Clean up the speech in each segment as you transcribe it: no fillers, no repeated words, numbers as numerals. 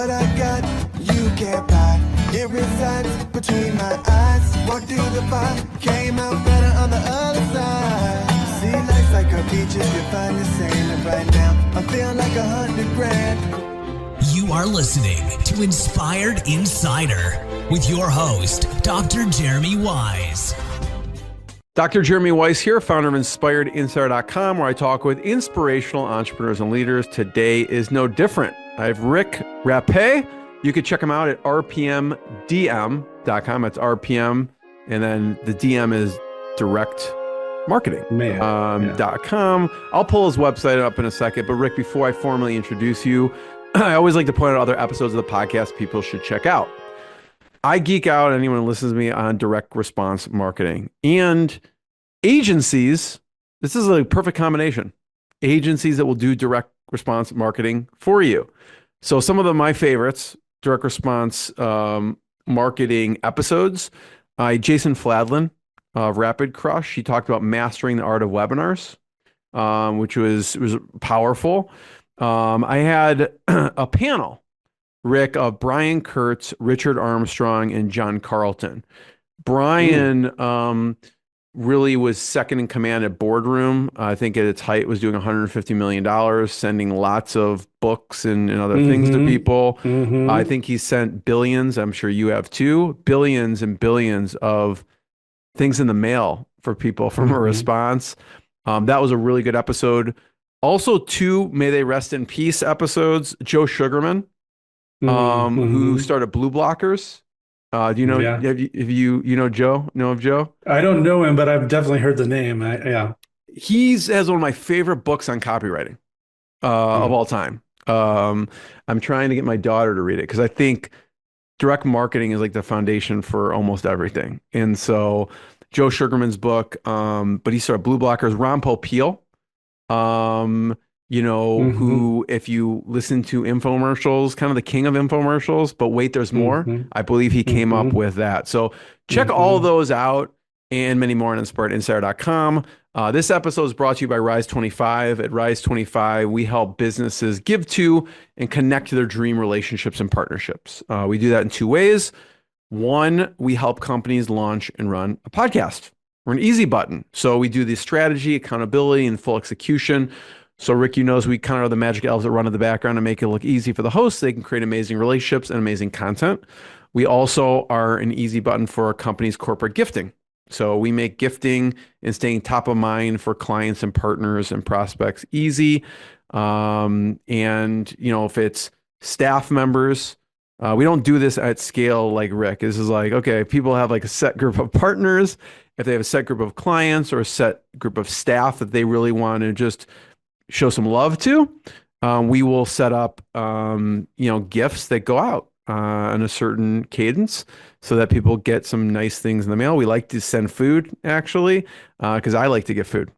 What I got, you can't buy. It resides between my eyes. Walked through the fire, came out better on the other side. See, life's like a beach if you find the sand. And right now, I'm feeling like 100 grand. You are listening to Inspired Insider with your host, Dr. Jeremy Wise. Dr. Jeremy Wise here, founder of InspiredInsider.com, where I talk with inspirational entrepreneurs and leaders. Today is no different. I have Rick Rappe. You can check him out at rpmdm.com. That's RPM. And then the DM is directmarketing.com. I'll pull his website up in a second. But Rick, before I formally introduce you, I always like to point out other episodes of the podcast people should check out. I geek out, anyone who listens to me, on direct response marketing. And agencies, this is a perfect combination. Agencies that will do direct response marketing for you. So some of my favorites, direct response marketing episodes, Jason Fladlin of Rapid Crush, he talked about mastering the art of webinars, which was powerful. I had a panel, Rick, of Brian Kurtz, Richard Armstrong, and John Carlton. Brian really was second in command at Boardroom. I think at its height was doing $150 million, sending lots of books and other things to people. I think he sent billions, I'm sure you have too, billions and billions of things in the mail for people from a response. That was a really good episode. Also, two May They Rest in Peace episodes, Joe Sugarman, who started Blue Blockers. Do you know, have you know Joe? Know of Joe? I don't know him, but I've definitely heard the name. Yeah. He has one of my favorite books on copywriting of all time. I'm trying to get my daughter to read it because I think direct marketing is like the foundation for almost everything. And so Joe Sugarman's book, but he started Blue Blockers. Ron Popeil, who, if you listen to infomercials, kind of the king of infomercials, but wait, there's more. I believe he came up with that. So check all those out and many more on InspiredInsider.com. This episode is brought to you by Rise 25. At Rise 25, we help businesses give to and connect to their dream relationships and partnerships. We do that in two ways. One, we help companies launch and run a podcast. We're an easy button. So we do the strategy, accountability, and full execution. So Rick, we kind of are the magic elves that run in the background and make it look easy for the hosts. They can create amazing relationships and amazing content. We also are an easy button for a company's corporate gifting. So we make gifting and staying top of mind for clients and partners and prospects easy. If it's staff members, we don't do this at scale like Rick. This is like, okay, people have like a set group of partners. If they have a set group of clients or a set group of staff that they really want to just show some love to, we will set up, gifts that go out on a certain cadence so that people get some nice things in the mail. We like to send food, actually, because I like to get food.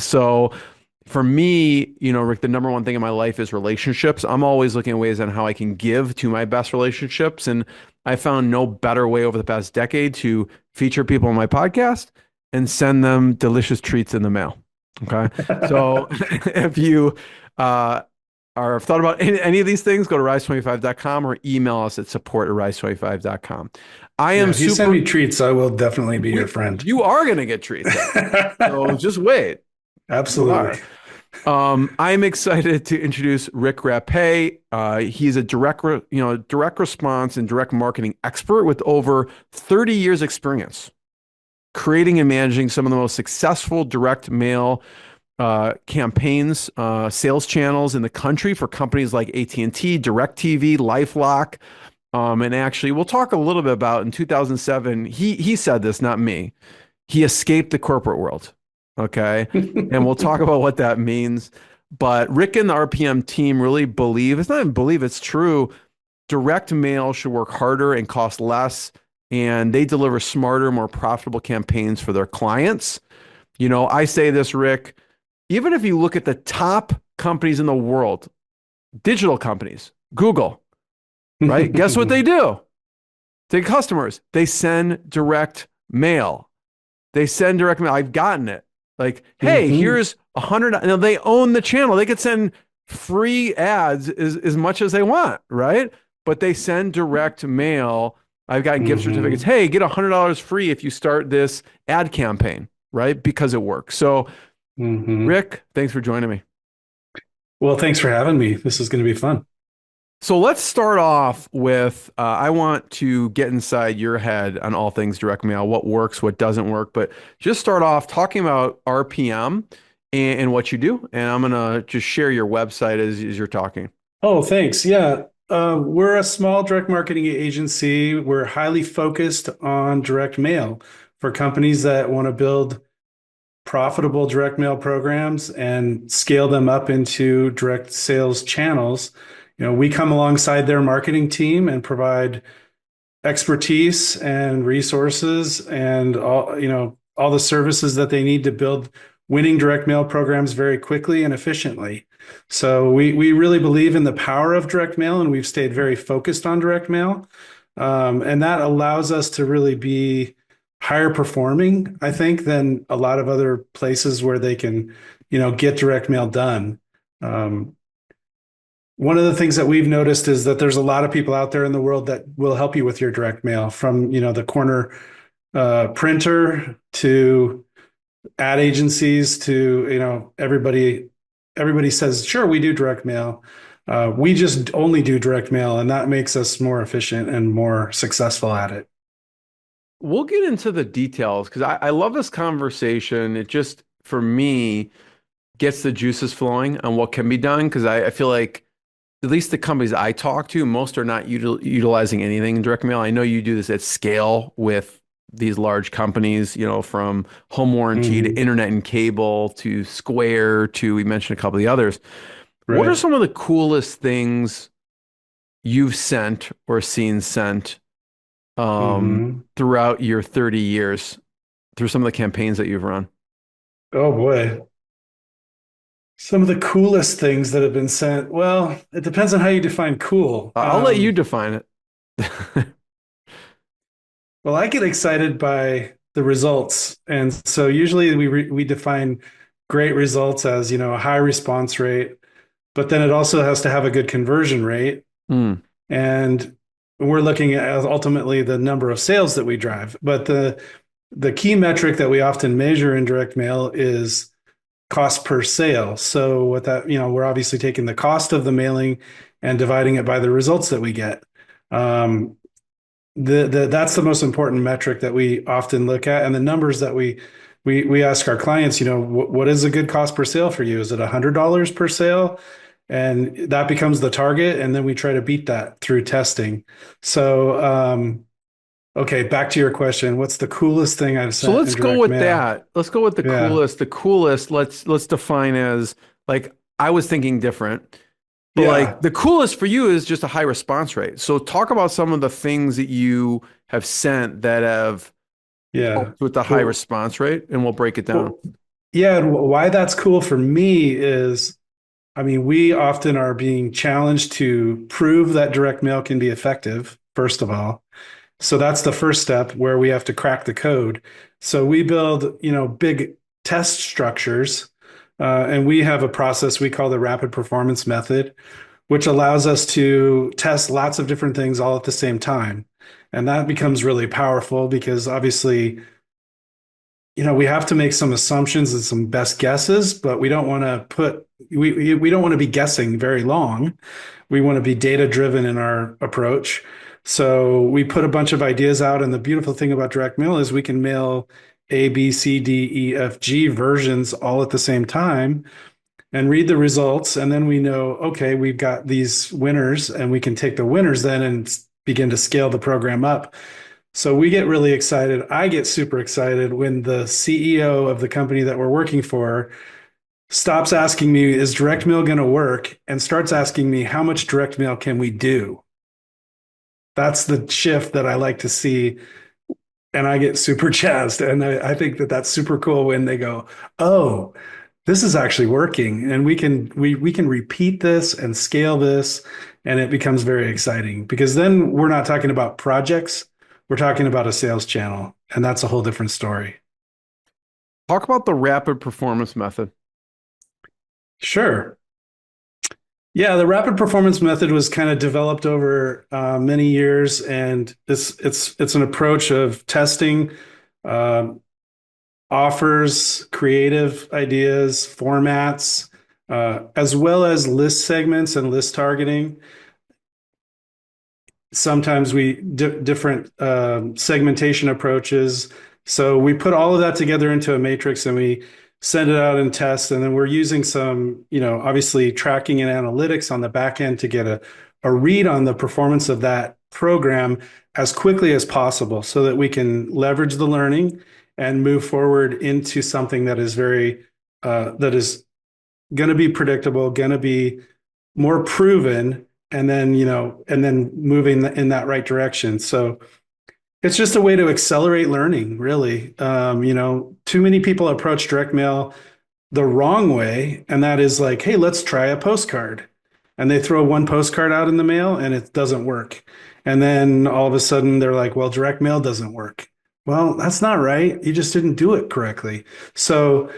So for me, Rick, the number one thing in my life is relationships. I'm always looking at ways on how I can give to my best relationships. And I found no better way over the past decade to feature people on my podcast and send them delicious treats in the mail. Okay. So if you have thought about any of these things, go to rise25.com or email us at support@rise25.com. If you send me treats, I will definitely be your friend. You are going to get treats. So just wait. Absolutely. I'm excited to introduce Rick Rappe. He's a direct response and direct marketing expert with over 30 years experience creating and managing some of the most successful direct mail campaigns, sales channels in the country for companies like AT&T, DirecTV, LifeLock. And actually, we'll talk a little bit about in 2007, he said this, not me. He escaped the corporate world. Okay. And we'll talk about what that means. But Rick and the RPM team really believe, it's not even believe, it's true. Direct mail should work harder and cost less. And they deliver smarter, more profitable campaigns for their clients. I say this, Rick, even if you look at the top companies in the world, digital companies, Google, right? Guess what they do? To customers, they send direct mail. I've gotten it. Like, hey, here's $100. Now they own the channel. They could send free ads as much as they want, right? but they send direct mail. I've gotten gift certificates. Hmm. Hey, get $100 free if you start this ad campaign, right? Because it works. So, Hmm. Rick, thanks for joining me. Well, thanks for having me. This is going to be fun. So let's start off with I want to get inside your head on all things direct mail, what works, what doesn't work, but just start off talking about RPM and what you do. And I'm going to just share your website as you're talking. Oh, thanks. Yeah. We're a small direct marketing agency. We're highly focused on direct mail for companies that want to build profitable direct mail programs and scale them up into direct sales channels. We come alongside their marketing team and provide expertise and resources and all the services that they need to build winning direct mail programs very quickly and efficiently. So we really believe in the power of direct mail, and we've stayed very focused on direct mail. And that allows us to really be higher performing, I think, than a lot of other places where they can, get direct mail done. Um, One of the things that we've noticed is that there's a lot of people out there in the world that will help you with your direct mail, from the corner printer to ad agencies to everybody says, sure, we do direct mail. We just only do direct mail, and that makes us more efficient and more successful at it. We'll get into the details because I love this conversation. It just, for me, gets the juices flowing on what can be done because I feel like at least the companies I talk to, most are not utilizing anything in direct mail. I know you do this at scale with these large companies, from home warranty to Mhm. internet and cable to Square to we mentioned a couple of the others. What are Right. some of the coolest things you've sent or seen sent Hmm. throughout your 30 years through some of the campaigns that you've run? Oh boy. Some of the coolest things that have been sent. Well, it depends on how you define cool. I'll let you define it. Well, I get excited by the results, and so usually we define great results as a high response rate, but then it also has to have a good conversion rate, Mm. and we're looking at ultimately the number of sales that we drive. But the key metric that we often measure in direct mail is cost per sale. So what that, we're obviously taking the cost of the mailing and dividing it by the results that we get. Um, that's the most important metric that we often look at, and the numbers that we ask our clients, what is a good cost per sale for you? Is it $100 per sale? And that becomes the target, and then we try to beat that through testing. So okay, back to your question. What's the coolest thing I've So sent in let's go direct with mail? that. Let's go with the Yeah. coolest. The coolest, let's define as like I was thinking different. But like Yeah. the coolest for you is just a high response rate. So talk about some of the things that you have sent that have Yeah. helped with the high Well, response rate, and we'll break it down. well, yeah, and why that's cool for me is, I mean, we often are being challenged to prove that direct mail can be effective, first of all. So that's the first step where we have to crack the code. So we build, big test structures, and we have a process we call the rapid performance method, which allows us to test lots of different things all at the same time. And that becomes really powerful because obviously, we have to make some assumptions and some best guesses, but we don't want to we don't want to be guessing very long. We want to be data driven in our approach. So we put a bunch of ideas out, and the beautiful thing about direct mail is we can mail A, B, C, D, E, F, G versions all at the same time and read the results. And then we know, okay, we've got these winners, and we can take the winners then and begin to scale the program up. So we get really excited. I get super excited when the CEO of the company that we're working for stops asking me, is direct mail going to work? And starts asking me, how much direct mail can we do? That's the shift that I like to see. And I get super jazzed. And I think that that's super cool when they go, oh, this is actually working. And we can repeat this and scale this. And it becomes very exciting because then we're not talking about projects. We're talking about a sales channel. And that's a whole different story. Talk about the rapid performance method. Sure. Yeah, the rapid performance method was kind of developed over many years, and it's an approach of testing uh, offers, creative ideas, formats, as well as list segments and list targeting. Sometimes different segmentation approaches. So we put all of that together into a matrix and we send it out and test. And then we're using some, obviously tracking and analytics on the back end to get a read on the performance of that program as quickly as possible so that we can leverage the learning and move forward into something that is that is going to be predictable, going to be more proven, and then moving in that right direction. So it's just a way to accelerate learning, really. Too many people approach direct mail the wrong way, and that is like, hey, let's try a postcard. And they throw one postcard out in the mail and it doesn't work. And then all of a sudden they're like, well, direct mail doesn't work. Well, that's not right. You just didn't do it correctly. So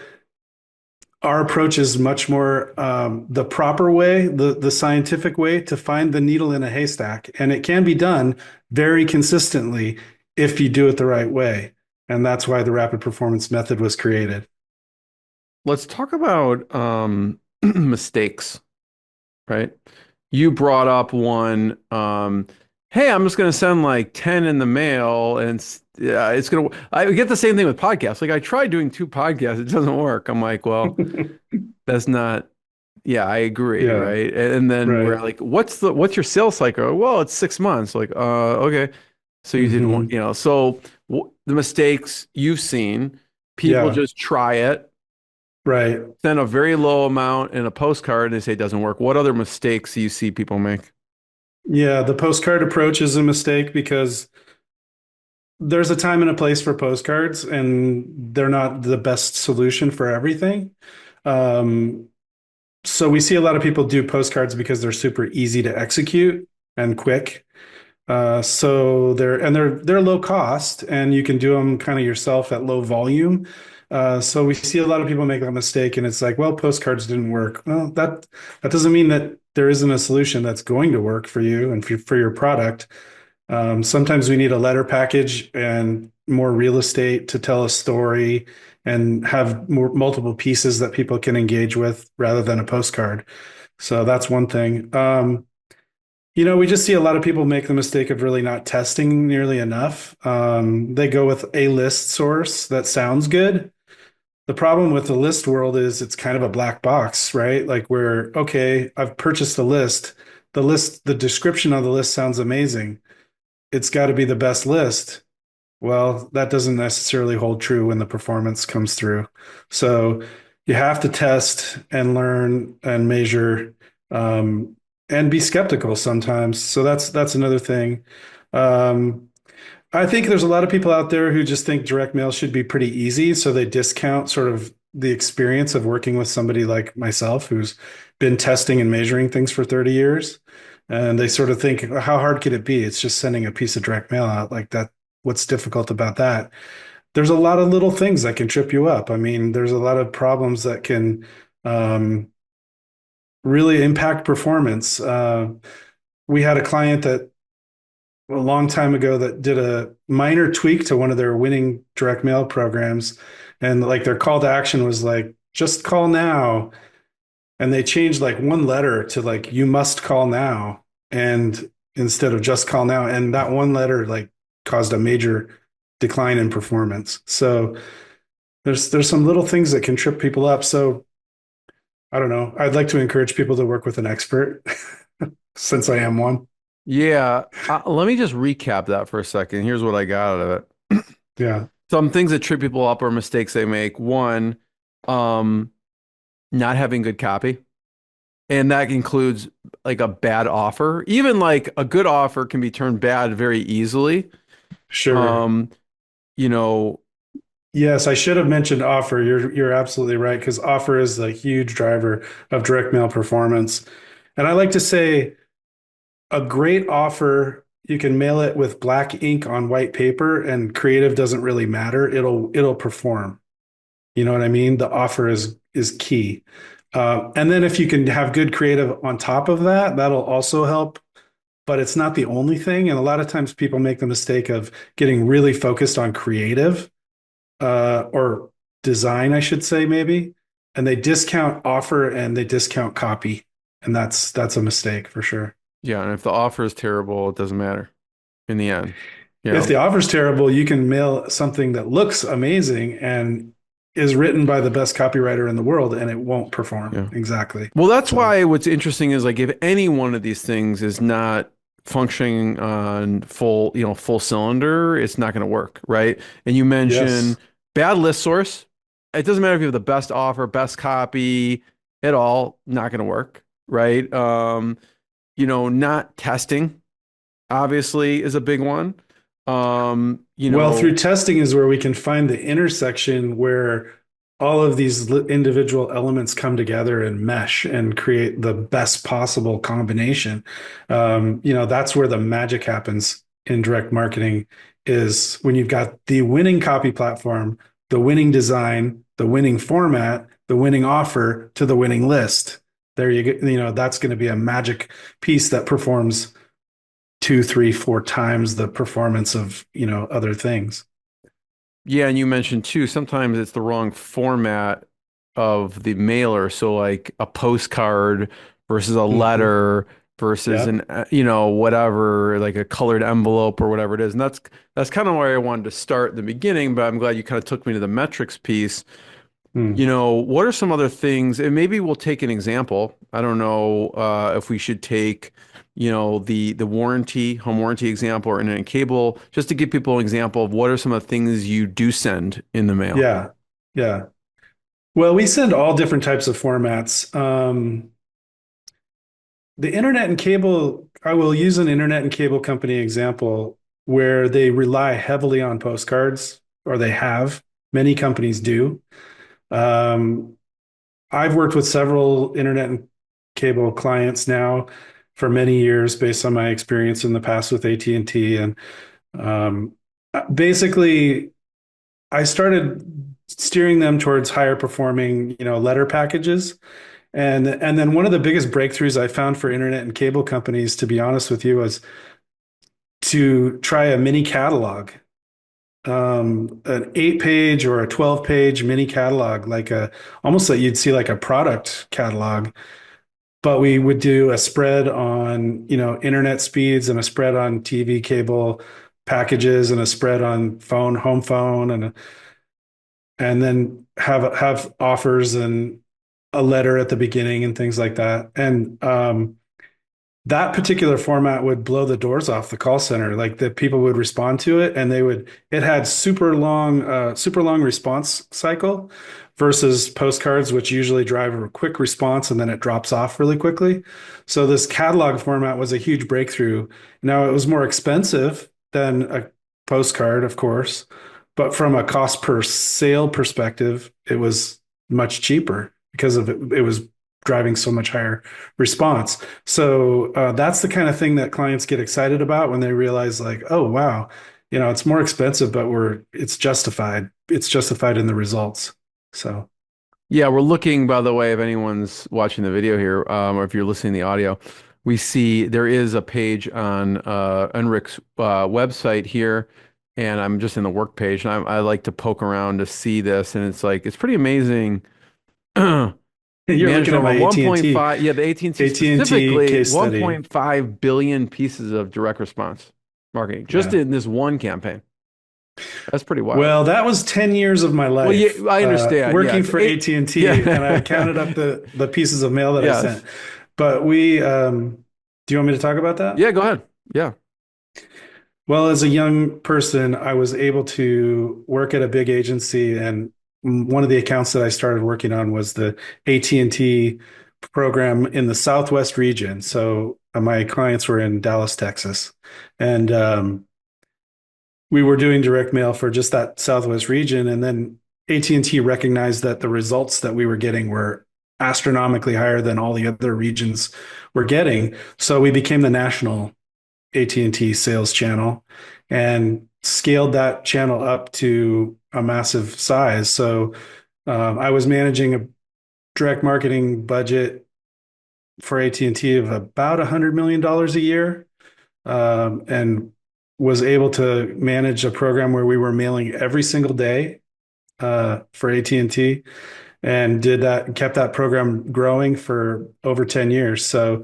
our approach is much more the proper way, the scientific way to find the needle in a haystack. And it can be done very consistently if you do it the right way. And that's why the rapid performance method was created. Let's talk about mistakes, right? You brought up one, hey, I'm just going to send like 10 in the mail and it's going to, I get the same thing with podcasts. Like I tried doing 2 podcasts, it doesn't work. I'm like, well, that's not, yeah, I agree. Yeah, Right. And then we're right. like, what's your sales cycle? Well, it's 6 months. Like, okay. So you did one, Hmm. so the mistakes you've seen, people Yeah, just try it, right. send a very low amount in a postcard and they say it doesn't work. What other mistakes do you see people make? Yeah, the postcard approach is a mistake because there's a time and a place for postcards, and they're not the best solution for everything. Um, so we see a lot of people do postcards because they're super easy to execute and quick. So they're low cost, and you can do them kind of yourself at low volume. So we see a lot of people make that mistake, and it's like, well, postcards didn't work. Well, that doesn't mean that there isn't a solution that's going to work for you and for your product. Sometimes we need a letter package and more real estate to tell a story and have multiple pieces that people can engage with rather than a postcard. So that's one thing. We just see a lot of people make the mistake of really not testing nearly enough. They go with a list source that sounds good. The problem with the list world is it's kind of a black box, right? Like where, okay, I've purchased a list. The description of the list sounds amazing. It's got to be the best list. Well, that doesn't necessarily hold true when the performance comes through. So you have to test and learn and measure, and be skeptical sometimes. So that's another thing. Um, I think there's a lot of people out there who just think direct mail should be pretty easy, so they discount sort of the experience of working with somebody like myself who's been testing and measuring things for 30 years. And they sort of think, how hard could it be? It's just sending a piece of direct mail out like that. What's difficult about that? There's a lot of little things that can trip you up. I mean, there's a lot of problems that can really impact performance. We had a client that a long time ago that did a minor tweak to one of their winning direct mail programs. And like their call to action was like, just call now. And they changed like one letter to like, you must call now. And instead of just call now. And that one letter like caused a major decline in performance. So there's some little things that can trip people up. So I don't know. I'd like to encourage people to work with an expert since I am one. Yeah, let me just recap that for a second. Here's what I got out of it. Yeah, Some things that trip people up are mistakes they make. One, um, not having good copy. And that includes like a bad offer. Even like a good offer can be turned bad very easily. sure. Um, you know, Yes, I should have mentioned offer. You're absolutely right because offer is a huge driver of direct mail performance. And I like to say a great offer, you can mail it with black ink on white paper and creative doesn't really matter. It'll perform. You know what I mean? The offer is key. And then if you can have good creative on top of that, that'll also help. But it's not the only thing. And a lot of times people make the mistake of getting really focused on creative or design, I should say, maybe. And they discount offer and they discount copy. And that's a mistake for sure. Yeah, and if the offer is terrible, it doesn't matter in the end. You If the know? offer's terrible, you can mail something that looks amazing and is written by the best copywriter in the world and it won't perform. Yeah. Exactly. Well, that's So, why what's interesting is like if any one of these things is not functioning on full, full cylinder, it's not going to work, right? And you mentioned yes. bad list source. It doesn't matter if you have the best offer, best copy at all, not going to work, right? Not testing obviously is a big one. Um, you Well, know, through testing is where we can find the intersection where all of these individual elements come together and mesh and create the best possible combination. That's where the magic happens in direct marketing is when you've got the winning copy platform, the winning design, the winning format, the winning offer to the winning list. There you go. That's going to be a magic piece that performs two, three, four times the performance of, other things. Yeah, and you mentioned too, sometimes it's the wrong format of the mailer. So like a postcard versus a Mhm. letter versus Yeah. an whatever, like a colored envelope or whatever it is. And that's kind of where I wanted to start in the beginning, but I'm glad you kind of took me to the metrics piece. Hmm. What are some other things? And maybe we'll take an example. I don't know if we should take, the warranty, home warranty example or internet and cable, just to give people an example of what are some of the things you do send in the mail. Yeah. Yeah. Well, we send all different types of formats. The internet and cable, I will use an internet and cable company example where they rely heavily on postcards, or they have. Many companies do. Um, I've worked with several internet and cable clients now for many years based on my experience in the past with AT&T. And um, basically, I started steering them towards higher performing, letter packages. And then one of the biggest breakthroughs I found for internet and cable companies, to be honest with you, was to try a mini catalog, an 8 page or a 12 page mini catalog, like a almost like you'd see like a product catalog. But we would do a spread on, internet speeds and a spread on TV cable packages and a spread on home phone, and then have offers and a letter at the beginning and things like that. And that particular format would blow the doors off the call center. Like the people would respond to it, and it had super long response cycle versus postcards, which usually drive a quick response and then it drops off really quickly. So this catalog format was a huge breakthrough. Now it was more expensive than a postcard, of course, but from a cost per sale perspective, it was much cheaper because of it was driving so much higher response. So that's the kind of thing that clients get excited about when they realize, like, oh wow, it's more expensive, but it's justified. It's justified in the results. So Yeah, we're looking, by the way, if anyone's watching the video here, or if you're listening to the audio, we see there is a page on Enric's website here, and I'm just in the work page, and I like to poke around to see this, and it's like it's pretty amazing. you're Managed looking at over my AT&T 1.5, yeah, the AT&T AT&T specifically, case study. 1.5 billion pieces of direct response marketing just Yeah. in this one campaign. That's pretty wild. Well, that was 10 years of my Well, yeah, life I understand. Yeah, working it's for eight. AT&T, and I Yeah. counted up the pieces of mail that I Yes. sent. But do you want me to talk about that? Yeah, go ahead. Yeah. Well, as a young person, I was able to work at a big agency, and one of the accounts that I started working on was the AT&T program in the Southwest region. So my clients were in Dallas, Texas, and we were doing direct mail for just that Southwest region. And then AT&T recognized that the results that we were getting were astronomically higher than all the other regions were getting. So we became the national AT&T sales channel and scaled that channel up to a massive size. So I was managing direct marketing budget for AT&T of about $100 million a year, and was able to manage a program where we were mailing every single day for AT&T, and did that and kept that program growing for over 10 years. So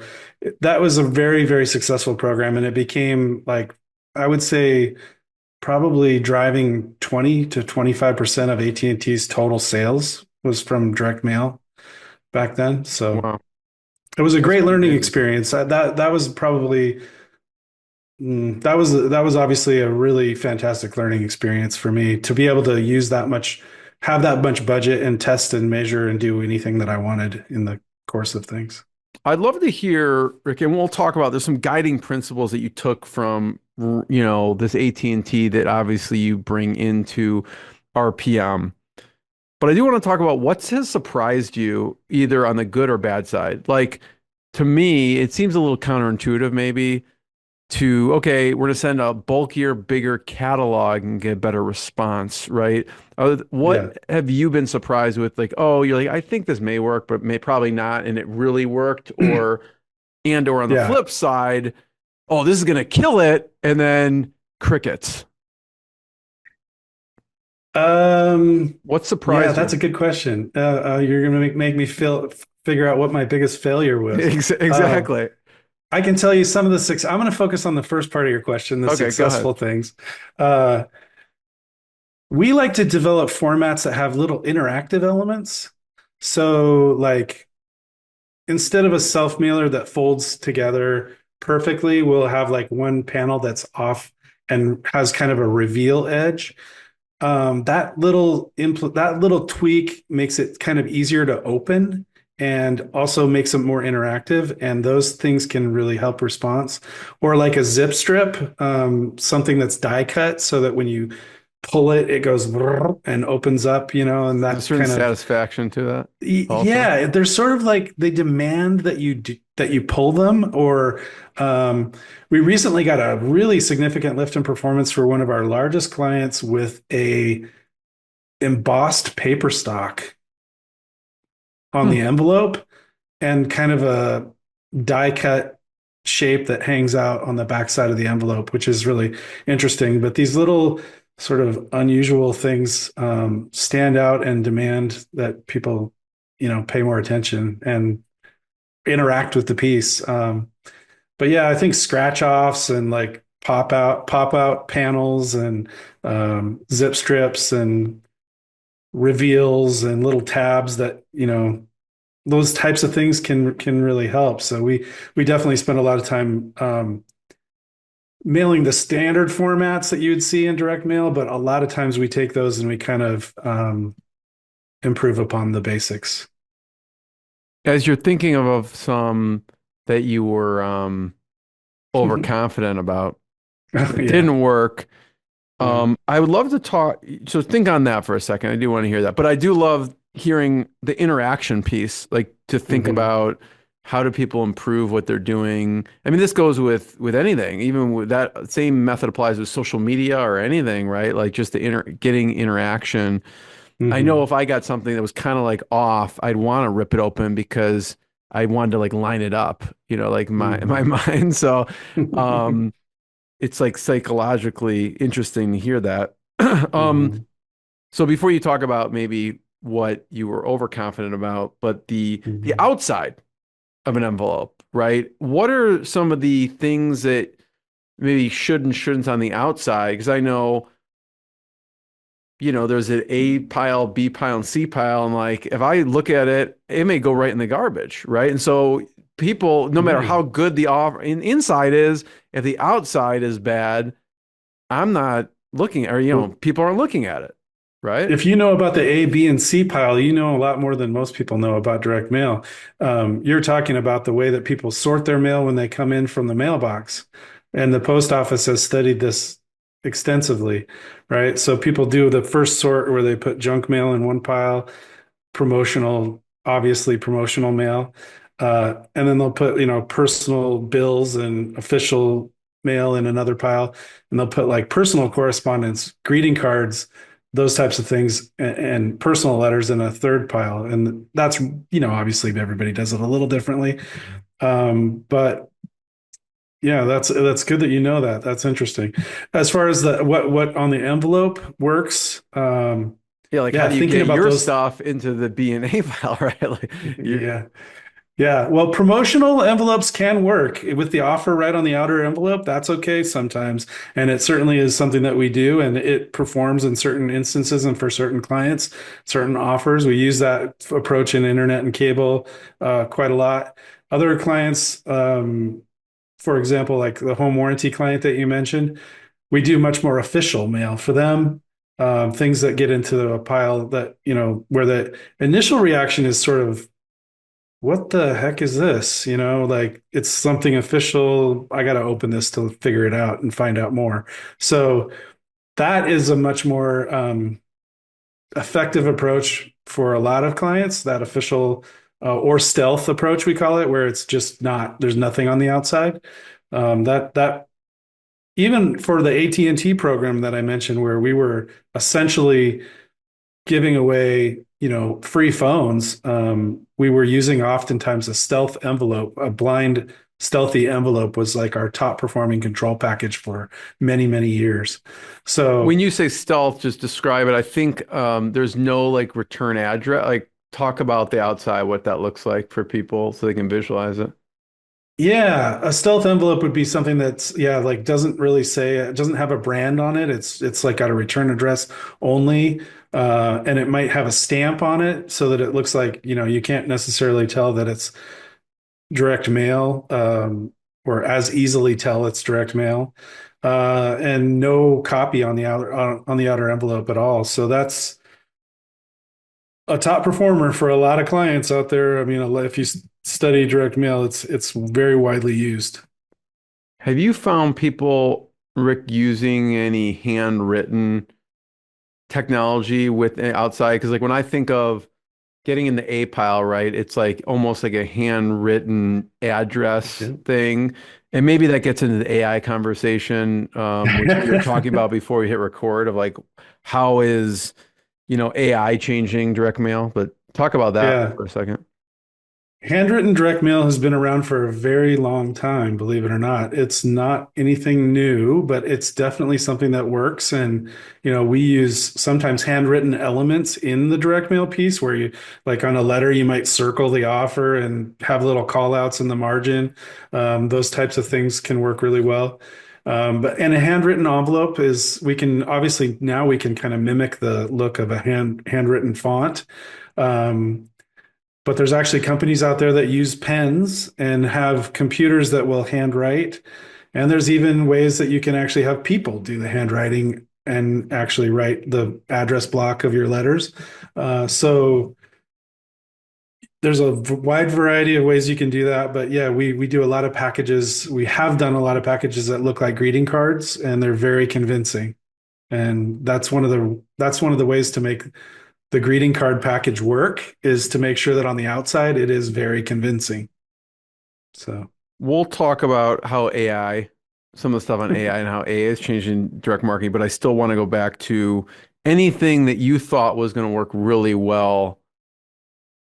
that was a very, very successful program. And it became like, I would say, probably driving 20 to 25% of AT&T's total sales was from direct mail back then. So Wow, it was a that's great pretty learning amazing. experience. That was probably that was obviously a really fantastic learning experience for me to be able to use that much, have that much budget and test and measure and do anything that I wanted in the course of things. I'd love to hear, Rick, and we'll talk about there's some guiding principles that you took from, this AT&T that obviously you bring into RPM. But I do want to talk about what has surprised you either on the good or bad side. Like to me, it seems a little counterintuitive maybe to, okay, we're going to send a bulkier, bigger catalog and get better response, right? Yeah. What have you been surprised with? Like, oh, you're like, I think this may work, but may probably not, and it really worked, or on the Yeah. flip side, oh, this is going to kill it, and then crickets. Um, What yeah, surprised that's you? a good question. You're going to make me figure out what my biggest failure was. Uh, Exactly. I can tell you some of the six. I'm going to focus on the first part of your question, the Okay, go ahead. successful things. Uh, we like to develop formats that have little interactive elements. So, like, instead of a self mailer that folds together perfectly, we'll have like one panel that's off and has kind of a reveal edge. That little tweak makes it kind of easier to open and also makes it more interactive. And those things can really help response. Or like a zip strip, something that's die cut so that when you pull it, it goes and opens up, and There's a that certain kind of satisfaction to that also. yeah, they're sort of like they demand that you pull them. Or we recently got a really significant lift in performance for one of our largest clients with a embossed paper stock on Hmm. the envelope and kind of a die cut shape that hangs out on the backside of the envelope, which is really interesting. But these little sort of unusual things stand out and demand that people, pay more attention and interact with the piece. But yeah, I think scratch offs and like pop out panels and zip strips and reveals and little tabs that those types of things can really help. So we definitely spend a lot of time mailing the standard formats that you'd see in direct mail, but a lot of times we take those and we kind of improve upon the basics. As you're thinking of some that you were overconfident about, that Yeah. didn't work. Yeah. I would love to talk. So think on that for a second. I do want to hear that, but I do love hearing the interaction piece, like to think Hmm. about how do people improve what they're doing. I mean, this goes with anything, even with that same method applies with social media or anything, right? Like just the getting interaction. I know Hmm. if I got something that was kind of like off, I'd want to rip it open because I wanted to like line it up, like my Hmm. mind. So, um, it's like psychologically interesting to hear that. Um, Hmm. so before you talk about maybe what you were overconfident about, but the Hmm. outside of an envelope, right? What are some of the things that maybe should and shouldn't on the outside? Because I know, there's an A pile, B pile, and C pile, and like if I look at it, it may go right in the garbage, right? And so people, no matter how Right. good the inside is, if the outside is bad, I'm not looking, or Well, people aren't looking at it, right? if you know about the A, B, and C pile, you know a lot more than most people know about direct mail. You're talking about the way that people sort their mail when they come in from the mailbox. And the post office has studied this extensively, right? So people do the first sort where they put junk mail in one pile, obviously promotional mail. And then they'll put, personal bills and official mail in another pile. And they'll put like personal correspondence, greeting cards, those types of things, and personal letters in a third pile. And that's, obviously everybody does it a little differently. But yeah, that's good that you know that. That's interesting. As far as the what on the envelope works, Yeah, like how yeah, do you thinking get about your those, stuff into the B&A file, right? Like you yeah. Yeah, well, promotional envelopes can work with the offer right on the outer envelope. That's okay sometimes. And it certainly is something that we do, and it performs in certain instances and for certain clients, certain offers. We use that approach in internet and cable quite a lot. Other clients, for example, like the home warranty client that you mentioned, we do much more official mail for them. Things that get into a pile that, where the initial reaction is sort of, what the heck is this? Like it's something official. I got to open this to figure it out and find out more. So that is a much more effective approach for a lot of clients, that official or stealth approach, we call it, where it's just not, there's nothing on the outside. That even for the AT&T program that I mentioned, where we were essentially giving away, free phones, we were using oftentimes a stealth envelope. A blind stealthy envelope was like our top performing control package for many, many years. So when you say stealth, just describe it. I think there's no like return address. Like talk about the outside, what that looks like for people so they can visualize it. yeah, a stealth envelope would be something that's, yeah, like doesn't really say, it doesn't have a brand on it. It's like got a return address only. And it might have a stamp on it so that it looks like, you can't necessarily tell that it's direct mail, or as easily tell it's direct mail, and no copy on the outer envelope at all. So that's a top performer for a lot of clients out there. I mean, if you study direct mail, it's very widely used. Have you found people, Rick, using any handwritten technology with outside? Because like when I think of getting in the A pile, right, it's like almost like a handwritten address Yeah. thing. And maybe that gets into the AI conversation, which we were talking about before we hit record of like how is, AI changing direct mail? But talk about that Yeah. for a second. Handwritten direct mail has been around for a very long time, believe it or not. It's not anything new, but it's definitely something that works. And, we use sometimes handwritten elements in the direct mail piece where you, like on a letter, you might circle the offer and have little call outs in the margin. Those types of things can work really well. And a handwritten envelope is, we can obviously now we can kind of mimic the look of a handwritten font. Um, but there's actually companies out there that use pens and have computers that will handwrite. And there's even ways that you can actually have people do the handwriting and actually write the address block of your letters. So there's a wide variety of ways you can do that. But yeah, we do a lot of packages. We have done a lot of packages that look like greeting cards, and they're very convincing. And that's one of the ways to make the greeting card package work, is to make sure that on the outside it is very convincing. So We'll talk about how AI, some of the stuff on AI and how AI is changing direct marketing, but I still want to go back to anything that you thought was going to work really well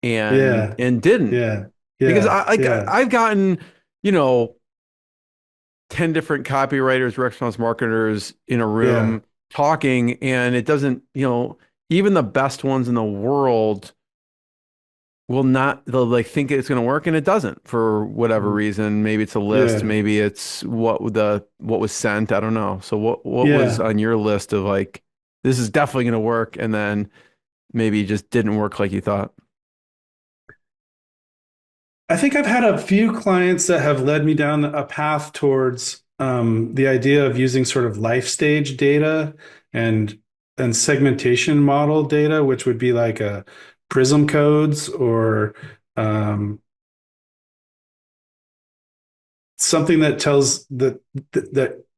and yeah, didn't. yeah, Because yeah, I like yeah, I've gotten, you know, 10 different copywriters, direct response marketers in a yeah, room talking, and it doesn't, even the best ones in the world will not, they'll like think it's going to work and it doesn't for whatever reason. Maybe it's a list, yeah, maybe it's what was sent. I don't know. So what was yeah. on your list of like, this is definitely going to work, and then maybe it just didn't work like you thought? I think I've had a few clients that have led me down a path towards the idea of using sort of life stage data and segmentation model data, which would be like a prism codes, or um, something that tells that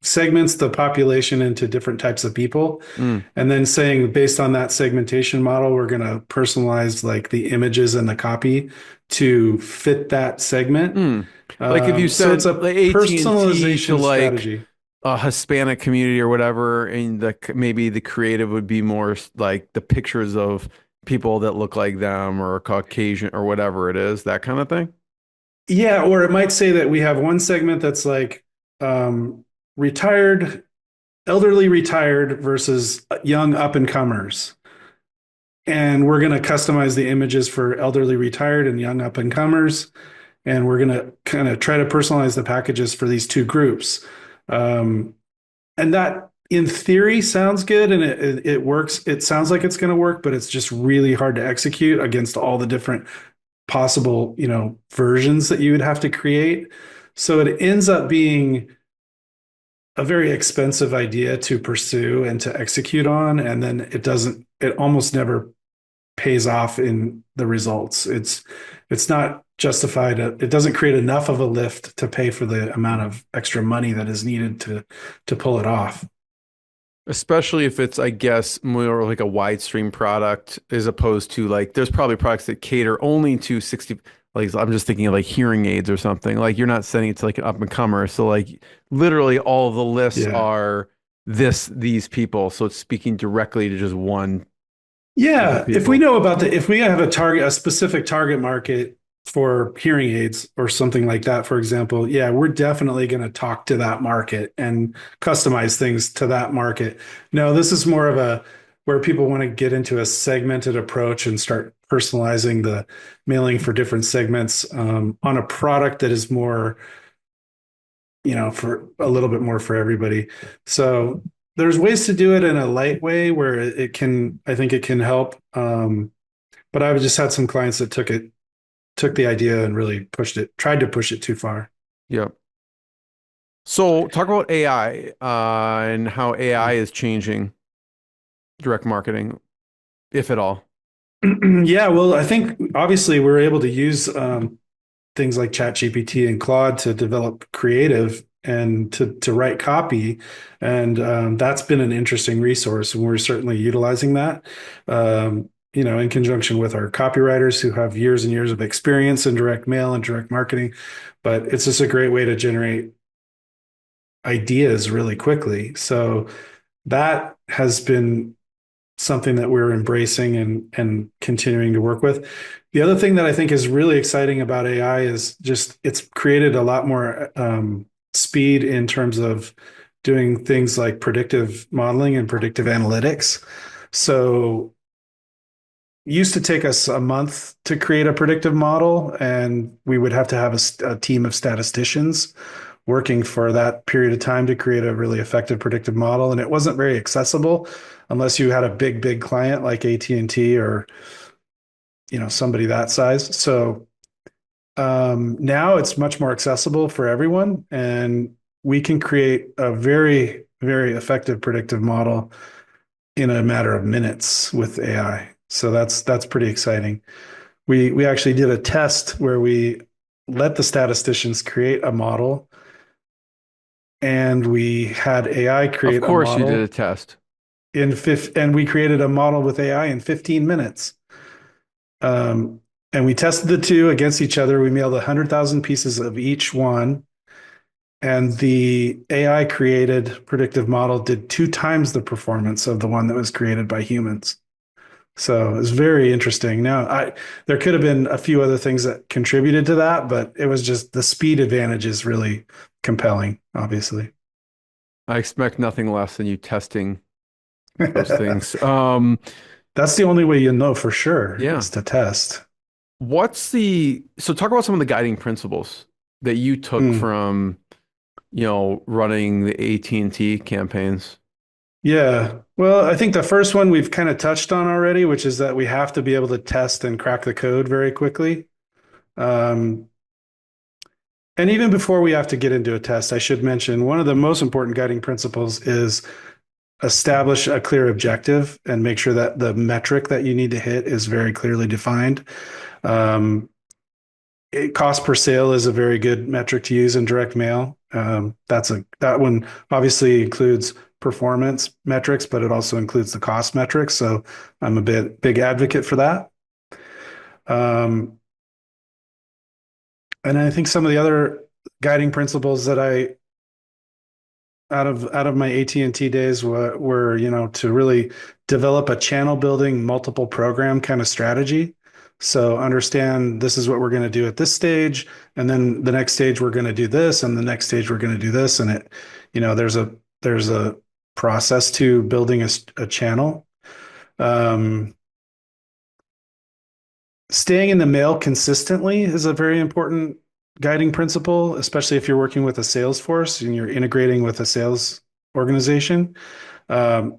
segments the population into different types of people, Mm, and then saying based on that segmentation model, we're going to personalize like the images and the copy to fit that segment. mm. Like if you So it's sent a like AT&T to personalization like strategy. a Hispanic community or whatever, and maybe the creative would be more like the pictures of people that look like them or Caucasian or whatever it is, that kind of thing. Yeah, or it might say that we have one segment that's like retired, elderly retired versus young up and comers. And we're going to customize the images for elderly retired and young up and comers. And we're going to kind of try to personalize the packages for these two groups. Um, and that in theory sounds good and it works. It sounds like it's going to work, but it's just really hard to execute against all the different possible, versions that you would have to create. So it ends up being a very expensive idea to pursue and to execute on. And then it almost never pays off in the results. It's not justified. It doesn't create enough of a lift to pay for the amount of extra money that is needed to pull it off. Especially if it's, I guess, more like a wide stream product as opposed to like, there's probably products that cater only to 60, like, I'm just thinking of like hearing aids or something. Like, you're not sending it to like an up and comer. So, like, literally all the lists Yeah. are these people. So it's speaking directly to just one group of Yeah, if we people. know about if we have a specific target market for hearing aids or something like that, for example, yeah, we're definitely going to talk to that market and customize things to that market. No, this is more of a where people want to get into a segmented approach and start personalizing the mailing for different segments on a product that is more, for a little bit more for everybody. So there's ways to do it in a light way where it can, I think it can help. But I've just had some clients that took the idea and really tried to push it too far. Yeah. So talk about AI and how AI is changing direct marketing, if at all. Yeah, well, I think obviously we're able to use things like ChatGPT and Claude to develop creative and to write copy, and that's been an interesting resource, and we're certainly utilizing that. In conjunction with our copywriters who have years and years of experience in direct mail and direct marketing, but it's just a great way to generate ideas really quickly. So that has been something that we're embracing and continuing to work with. The other thing that I think is really exciting about AI is just it's created a lot more speed in terms of doing things like predictive modeling and predictive analytics. So it used to take us a month to create a predictive model, and we would have to have a team of statisticians working for that period of time to create a really effective predictive model. And it wasn't very accessible unless you had a big client like AT&T or somebody that size. So now it's much more accessible for everyone, and we can create a very, very effective predictive model in a matter of minutes with AI. So that's pretty exciting. We actually did a test where we let the statisticians create a model, and we had AI Of create a course, you did model a test. and we created a model with AI in 15 minutes. Um, and we tested the two against each other. We mailed 100,000 pieces of each one. And the AI created predictive model did 2 times the performance of the one that was created by humans. So it's very interesting. There could have been a few other things that contributed to that, but it was just the speed advantage is really compelling, obviously. I expect nothing less than you testing those things. That's the only way you know for sure Yeah. is to test. So talk about some of the guiding principles that you took Mm. from, running the AT&T campaigns. Yeah. Well, I think the first one we've kind of touched on already, which is that we have to be able to test and crack the code very quickly. Um, and even before we have to get into a test, I should mention one of the most important guiding principles is establish a clear objective and make sure that the metric that you need to hit is very clearly defined. Um, Cost per sale is a very good metric to use in direct mail. That one obviously includes performance metrics, but it also includes the cost metrics. So I'm a big advocate for that. Um, and I think some of the other guiding principles that I out of my AT&T days were, to really develop a channel building multiple program kind of strategy. So understand this is what we're going to do at this stage, and then the next stage we're going to do this, and the next stage we're going to do this, and there's a process to building a channel. Um, Staying in the mail consistently is a very important guiding principle, especially if you're working with a sales force and you're integrating with a sales organization. Um,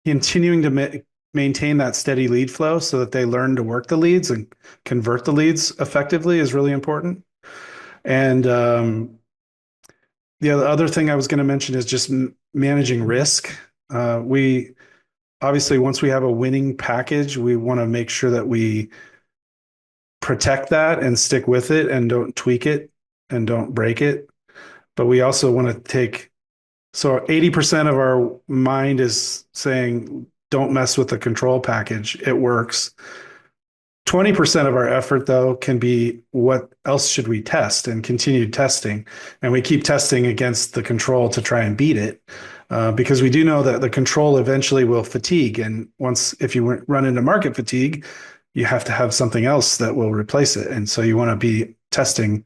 Continuing to maintain that steady lead flow so that they learn to work the leads and convert the leads effectively is really important. And the other thing I was going to mention is just managing risk. We obviously, once we have a winning package, we want to make sure that we protect that and stick with it and don't tweak it and don't break it. But we also want to so 80% of our mind is saying, don't mess with the control package. It works. 20% of our effort, though, can be what else should we test and continued testing. And we keep testing against the control to try and beat it because we do know that the control eventually will fatigue. And if you run into market fatigue, you have to have something else that will replace it. And so you want to be testing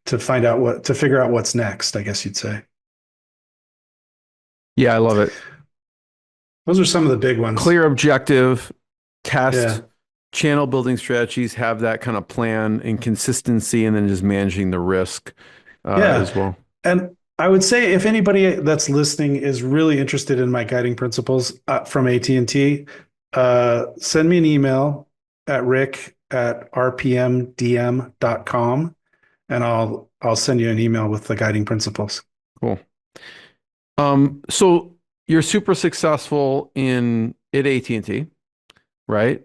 to figure out what's next, I guess you'd say. Yeah, I love it. Those are some of the big ones. Clear objective, test, Yeah. channel building strategies, have that kind of plan and consistency, and then just managing the risk as well. And I would say if anybody that's listening is really interested in my guiding principles from AT&T, send me an email at rick@rpmdm.com, and I'll send you an email with the guiding principles. Cool. So you're super successful at AT&T, right?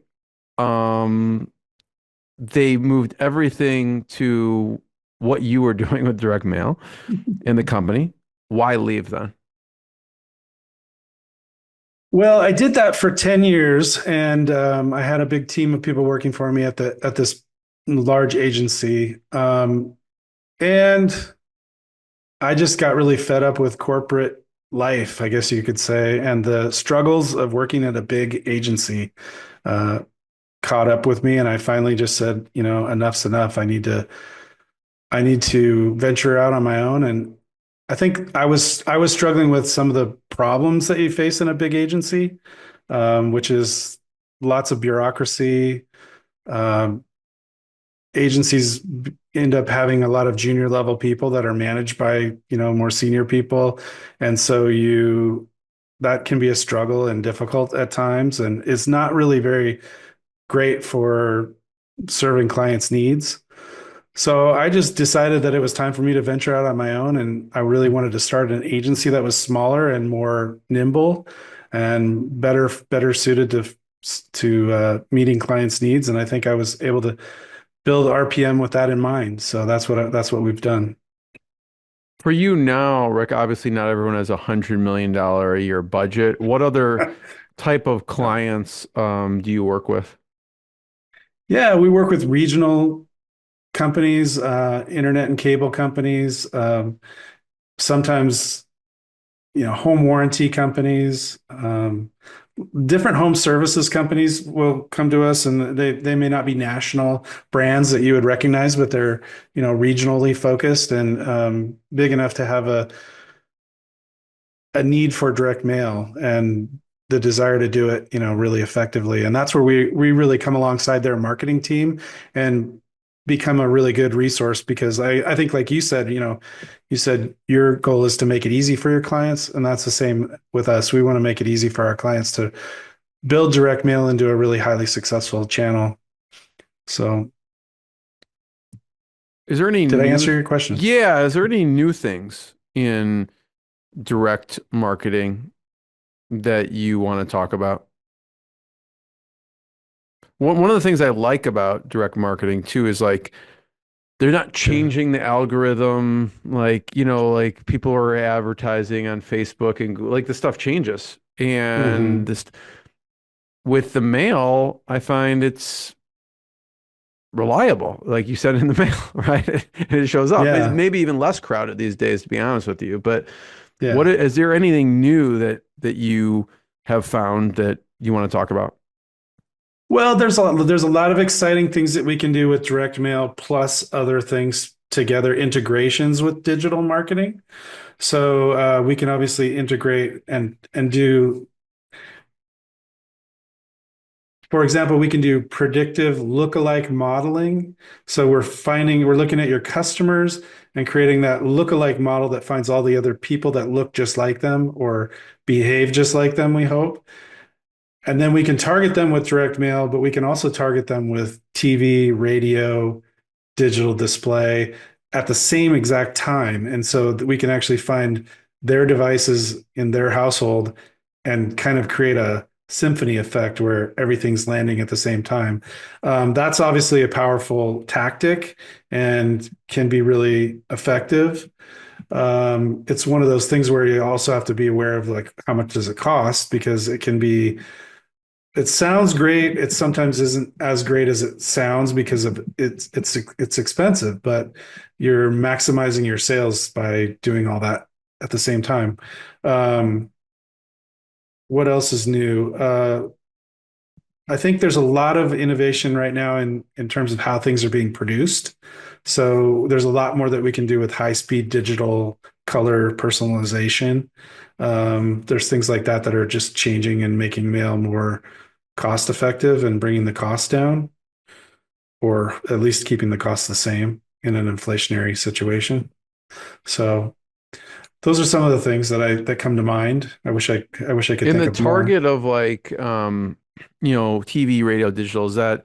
They moved everything to what you were doing with direct mail in the company. Why leave then? Well, I did that for 10 years, and I had a big team of people working for me at this large agency. And I just got really fed up with corporate life, I guess you could say, and the struggles of working at a big agency caught up with me, and I finally just said, enough's enough. I need to venture out on my own. And I think I was struggling with some of the problems that you face in a big agency, which is lots of bureaucracy. Agencies end up having a lot of junior level people that are managed by more senior people, and so that can be a struggle and difficult at times, and it's not really very great for serving clients' needs. So I just decided that it was time for me to venture out on my own, and I really wanted to start an agency that was smaller and more nimble and better suited to meeting clients' needs. And I think I was able to build RPM with that in mind. So that's what we've done. For you now, Rick, obviously not everyone has $100 million a year budget. What other type of clients do you work with? Yeah, we work with regional companies, internet and cable companies, sometimes, home warranty companies, different home services companies will come to us, and they may not be national brands that you would recognize, but they're, regionally focused and big enough to have a need for direct mail and the desire to do it, really effectively. And that's where we really come alongside their marketing team and become a really good resource, because I think, like you said, you said your goal is to make it easy for your clients, and that's the same with us. We want to make it easy for our clients to build direct mail into a really highly successful channel. So did I answer your question? Yeah. Is there any new things in direct marketing that you want to talk about? One of the things I like about direct marketing too is like they're not changing the algorithm, like people are advertising on Facebook and like the stuff changes. And this with the mail, I find it's reliable, like you said, in the mail, right? And it shows up. Yeah. Maybe even less crowded these days, to be honest with you. But What Yeah. is there anything new that you have found that you want to talk about? Well, there's a lot of exciting things that we can do with direct mail plus other things together, integrations with digital marketing. So we can obviously integrate and do, for example, we can do predictive lookalike modeling. So we're looking at your customers and creating that lookalike model that finds all the other people that look just like them or behave just like them, we hope. And then we can target them with direct mail, but we can also target them with TV, radio, digital display at the same exact time. And so that we can actually find their devices in their household and kind of create a symphony effect where everything's landing at the same time. That's obviously a powerful tactic and can be really effective. It's one of those things where you also have to be aware of like how much does it cost because it sounds great. It sometimes isn't as great as it sounds because of it's expensive, but you're maximizing your sales by doing all that at the same time. Um, what else is new? I think there's a lot of innovation right now in terms of how things are being produced. So there's a lot more that we can do with high speed digital color personalization. There's things like that that are just changing and making mail more cost effective and bringing the cost down, or at least keeping the cost the same in an inflationary situation. So those are some of the things that come to mind. I wish I could In think the of more. target of like TV, radio, digital, is that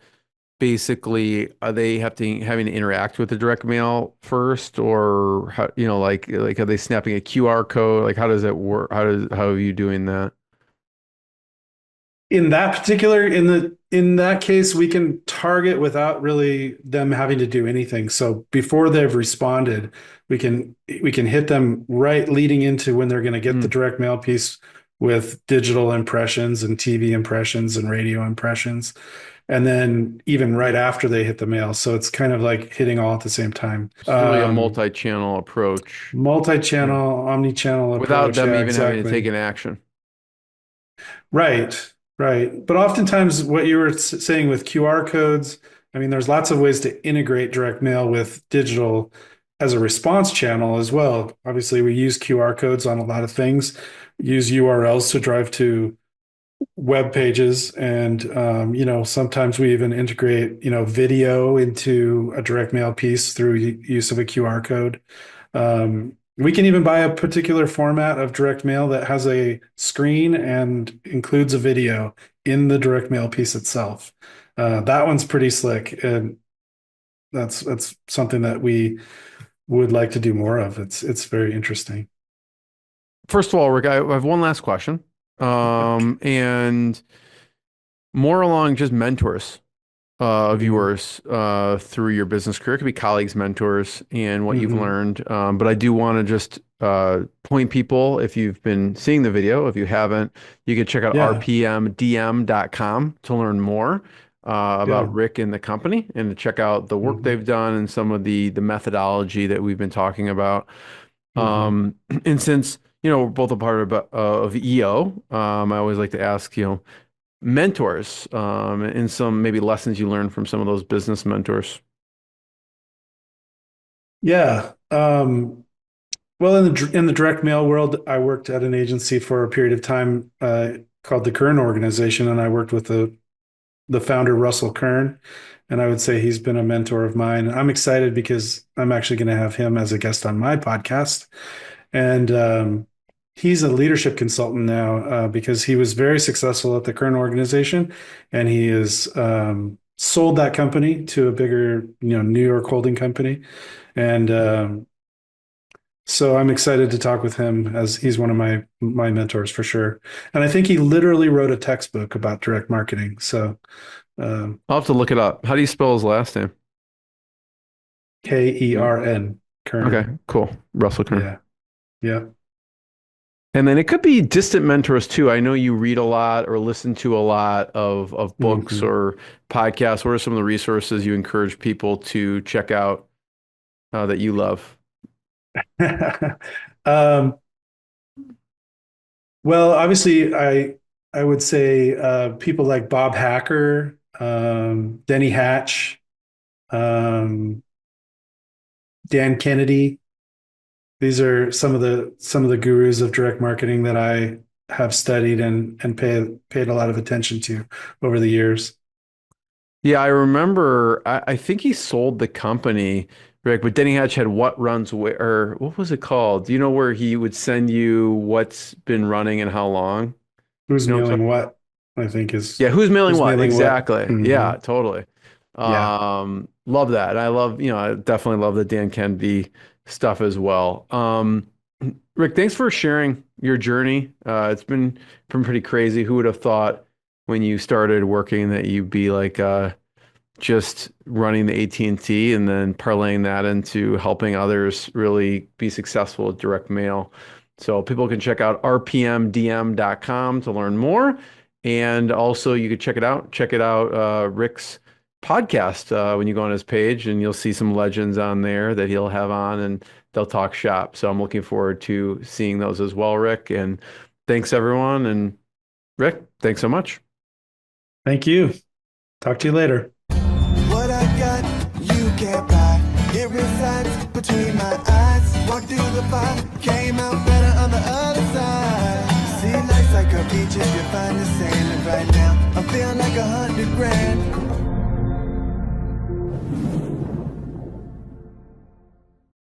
basically are they having to interact with the direct mail first or how, like are they snapping a QR code? Like how does it work? How are you doing that? In that particular in that case, we can target without really them having to do anything. So before they've responded, we can hit them right leading into when they're going to get the Mm. direct mail piece with digital impressions and TV impressions and radio impressions, and then even right after they hit the mail. So it's kind of like hitting all at the same time. It's really a multi-channel approach. Yeah. Multi-channel, omni-channel Without approach. them Yeah, even having to take exactly. an action. Right, right. But oftentimes, what you were saying with QR codes, I mean, there's lots of ways to integrate direct mail with digital as a response channel as well. Obviously, we use QR codes on a lot of things, use URLs to drive to web pages, and sometimes we even integrate video into a direct mail piece through use of a QR code. We can even buy a particular format of direct mail that has a screen and includes a video in the direct mail piece itself. That one's pretty slick, and that's something that we would like to do more of. It's very interesting. First of all, Rick, I have one last question. And more along just mentors of Mhm. yours through your business career. It could be colleagues, mentors, and what you've Mhm. learned. But I do want to just point people, if you've been seeing the video, if you haven't, you can check out Yeah, rpmdm.com to learn more about yeah. Rick and the company and to check out the work Mhm. they've done and some of the methodology that we've been talking about. Mhm. Um, and since, we're both a part of EO, I always like to ask, mentors, and some maybe lessons you learned from some of those business mentors. Yeah. Well, in the direct mail world, I worked at an agency for a period of time called the Kern Organization, and I worked with the founder Russell Kern, and I would say he's been a mentor of mine. I'm excited because I'm actually going to have him as a guest on my podcast, and he's a leadership consultant now because he was very successful at the Kern Organization, and he has sold that company to a bigger, New York holding company, and so I'm excited to talk with him as he's one of my mentors for sure. And I think he literally wrote a textbook about direct marketing. So um, I'll have to look it up. How do you spell his last name? Kern, Okay, Kern. cool. Russell Kern. Yeah, yeah. And then it could be distant mentors too. I know you read a lot or listen to a lot of books Hmm. or podcasts. What are some of the resources you encourage people to check out that you love? um, Well, obviously, I would say people like Bob Hacker, Denny Hatch, um, Dan Kennedy. These are some of the gurus of direct marketing that I have studied and paid a lot of attention to over the years. Yeah, I remember. I think he sold the company, Rick. But Denny Hatch had what runs where, or what was it called? Do you know where he would send you what's been running and how long? Who's You know what I'm mailing talking? what? I think is Yeah, who's mailing who's what? mailing what. Exactly. Hmm. Yeah, totally. Yeah. Love that. I love, I definitely love the Dan Kennedy stuff as well. Rick, thanks for sharing your journey. It's been pretty crazy. Who would have thought when you started working that you'd be like just running the AT&T and T and then parlaying that into helping others really be successful with direct mail. So people can check out rpmdm.com to learn more. And also you could check it out, Rick's podcast when you go on his page and you'll see some legends on there that he'll have on and they'll talk shop. So I'm looking forward to seeing those as well, Rick. And thanks everyone. And Rick, thanks so much. Thank you. Talk to you later. What I got, you can't buy. It resides between my eyes. Walked through the fire, came out better on the other side. See, life's like a beach if you find the sand. And right now, I'm feeling like 100 grand.